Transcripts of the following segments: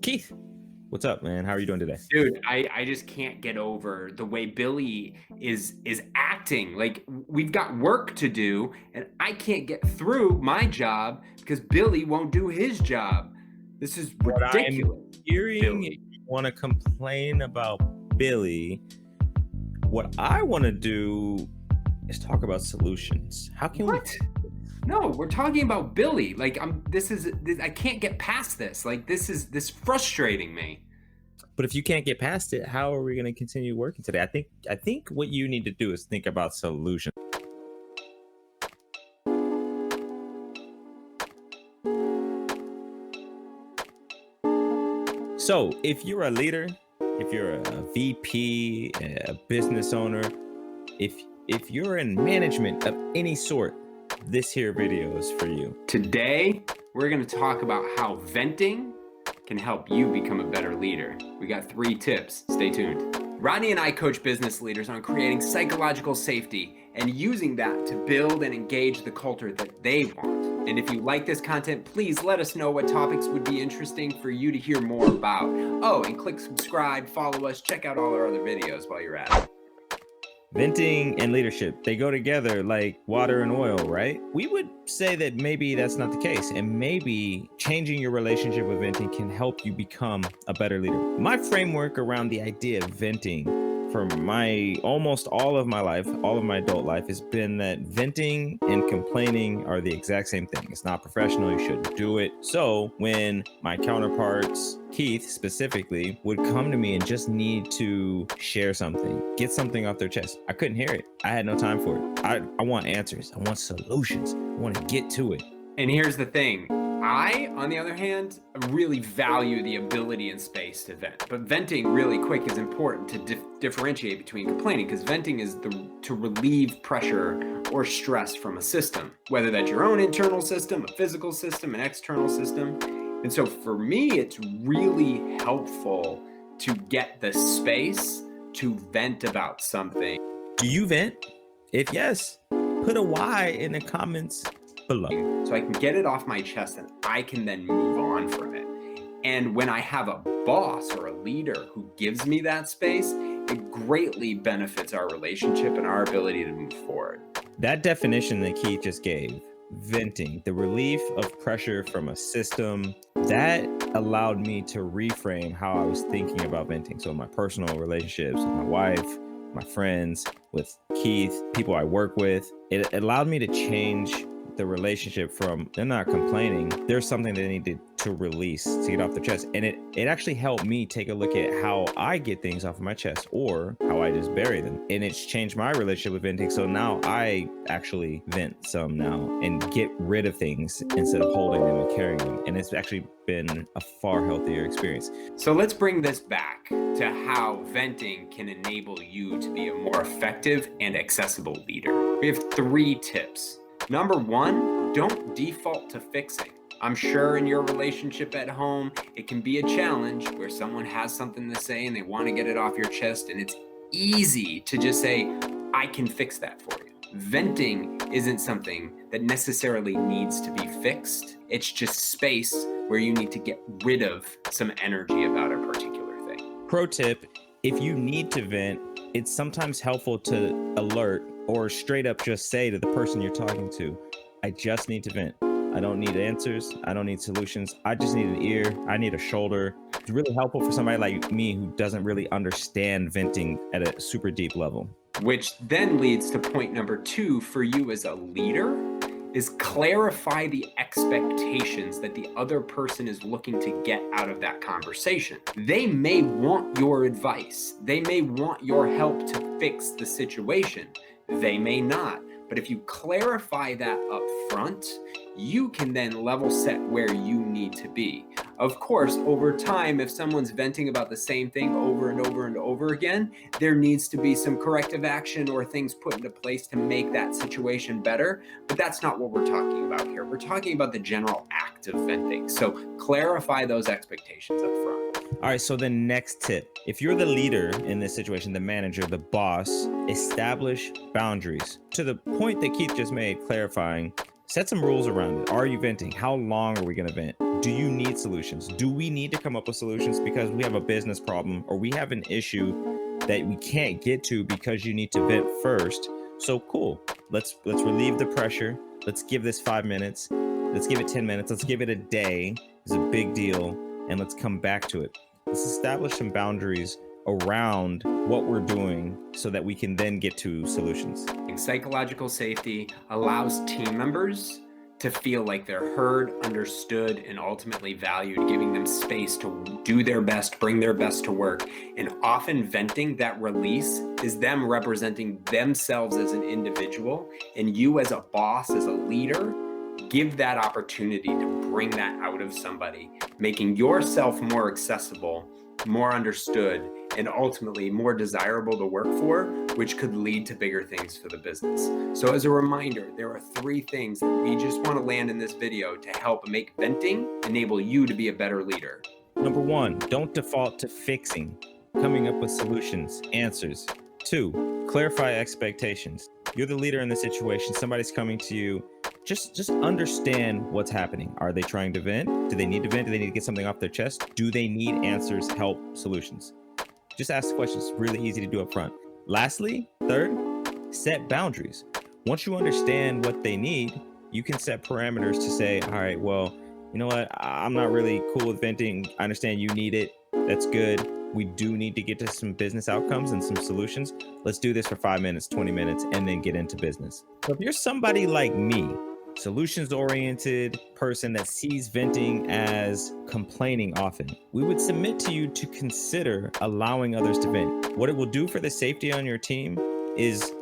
Keith, what's up, man? How are you doing today? Dude, I just can't get over the way Billy is acting. Like we've got work to do, and I can't get through my job because Billy won't do his job. This is What I'm ridiculous. hearing, Billy. you want to complain about Billy. What I want to do is talk about solutions. How can What? No, we're talking about Billy. Like I can't get past this. Like this frustrating me. But if you can't get past it, how are we going to continue working today? I think what you need to do is think about solutions. So if you're a leader, if you're a VP, a business owner, if you're in management of any sort, this here video is for you. Today, we're going to talk about how venting can help you become a better leader. We got 3 tips. Stay tuned. Rodney and I coach business leaders on creating psychological safety and using that to build and engage the culture that they want. And if you like this content, please let us know what topics would be interesting for you to hear more about. Oh, and click subscribe, follow us, check out all our other videos while you're at it. Venting and leadership, they go together like water and oil, right? We would say that maybe that's not the case, and maybe changing your relationship with venting can help you become a better leader. My framework around the idea of venting for almost all of my life, all of my adult life, has been that venting and complaining are the exact same thing. It's not professional, you shouldn't do it. So when my counterparts, Keith specifically, would come to me and just need to share something, get something off their chest, I couldn't hear it. I had no time for it. I want answers. I want solutions. I want to get to it. And here's the thing. I, on the other hand, really value the ability and space to vent. But venting, really quick, is important to differentiate between complaining, because venting is to relieve pressure or stress from a system, whether that's your own internal system, a physical system, an external system. And so for me, it's really helpful to get the space to vent about something. Do you vent? If yes, put a Y in the comments below. So I can get it off my chest and I can then move on from it. And when I have a boss or a leader who gives me that space, it greatly benefits our relationship and our ability to move forward. That definition that Keith just gave, venting, the relief of pressure from a system, that allowed me to reframe how I was thinking about venting. So my personal relationships with my wife, my friends, with Keith, people I work with, it allowed me to change the relationship from they're not complaining, there's something they need to release, to get off their chest. And it actually helped me take a look at how I get things off of my chest or how I just bury them. And it's changed my relationship with venting. So now I actually vent some now and get rid of things instead of holding them and carrying them. And it's actually been a far healthier experience. So let's bring this back to how venting can enable you to be a more effective and accessible leader. We have 3 tips. Number 1, don't default to fixing. I'm sure in your relationship at home, it can be a challenge where someone has something to say and they want to get it off your chest, and it's easy to just say, I can fix that for you. Venting isn't something that necessarily needs to be fixed. It's just space where you need to get rid of some energy about a particular thing. Pro tip, if you need to vent, it's sometimes helpful to alert or straight up just say to the person you're talking to, I just need to vent. I don't need answers. I don't need solutions. I just need an ear. I need a shoulder. It's really helpful for somebody like me who doesn't really understand venting at a super deep level. Which then leads to point number 2 for you as a leader, is clarify the expectations that the other person is looking to get out of that conversation. They may want your advice. They may want your help to fix the situation. They may not. But if you clarify that up front, you can then level set where you need to be. Of course, over time, if someone's venting about the same thing over and over and over again, there needs to be some corrective action or things put into place to make that situation better. But that's not what we're talking about here. We're talking about the general act of venting. So clarify those expectations up front. All right, so the next tip, if you're the leader in this situation, the manager, the boss, establish boundaries. To the point that Keith just made, clarifying, set some rules around it. Are you venting? How long are we going to vent? do you need solutions? Do we need to come up with solutions because we have a business problem or we have an issue that we can't get to because you need to vent first? So cool. Let's relieve the pressure. Let's give this 5 minutes. Let's give it 10 minutes. Let's give it a day. It's a big deal. And let's come back to it. Let's establish some boundaries around what we're doing so that we can then get to solutions. Psychological safety allows team members to feel like they're heard, understood, and ultimately valued, giving them space to do their best, bring their best to work. And often venting, that release, is them representing themselves as an individual, and you as a boss, as a leader, give that opportunity to bring that out of somebody, making yourself more accessible, more understood, and ultimately more desirable to work for, which could lead to bigger things for the business. So as a reminder, there are 3 things that we just want to land in this video to help make venting enable you to be a better leader. Number 1, don't default to fixing, coming up with solutions, answers. 2, clarify expectations. You're the leader in the situation. Somebody's coming to you. Just understand what's happening. Are they trying to vent? Do they need to vent? Do they need to get something off their chest? Do they need answers, help, solutions? Just ask the questions. It's really easy to do up front. Lastly, 3rd, set boundaries. Once you understand what they need, you can set parameters to say, all right, well, you know what? I'm not really cool with venting. I understand you need it. That's good. We do need to get to some business outcomes and some solutions. Let's do this for 5 minutes, 20 minutes, and then get into business. So if you're somebody like me, solutions-oriented person that sees venting as complaining often, we would submit to you to consider allowing others to vent. What it will do for the safety on your team is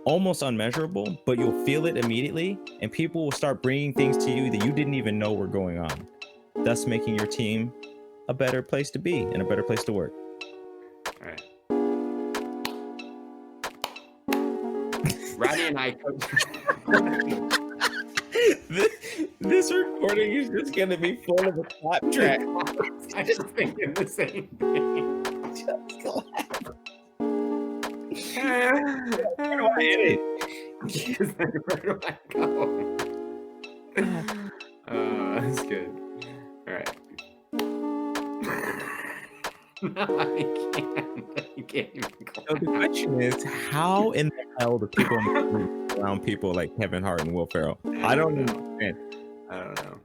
almost unmeasurable, but you'll feel it immediately, and people will start bringing things to you that you didn't even know were going on, thus making your team a better place to be and a better place to work. All right. Rodney and I this recording is just going to be full of a clap track. I was thinking the same thing. Just clap. Where do I edit? Where do I go? That's good. All right. No, I can't even go. So the question is, how in the hell do people around people like Kevin Hart and Will Ferrell? I don't understand. I don't know.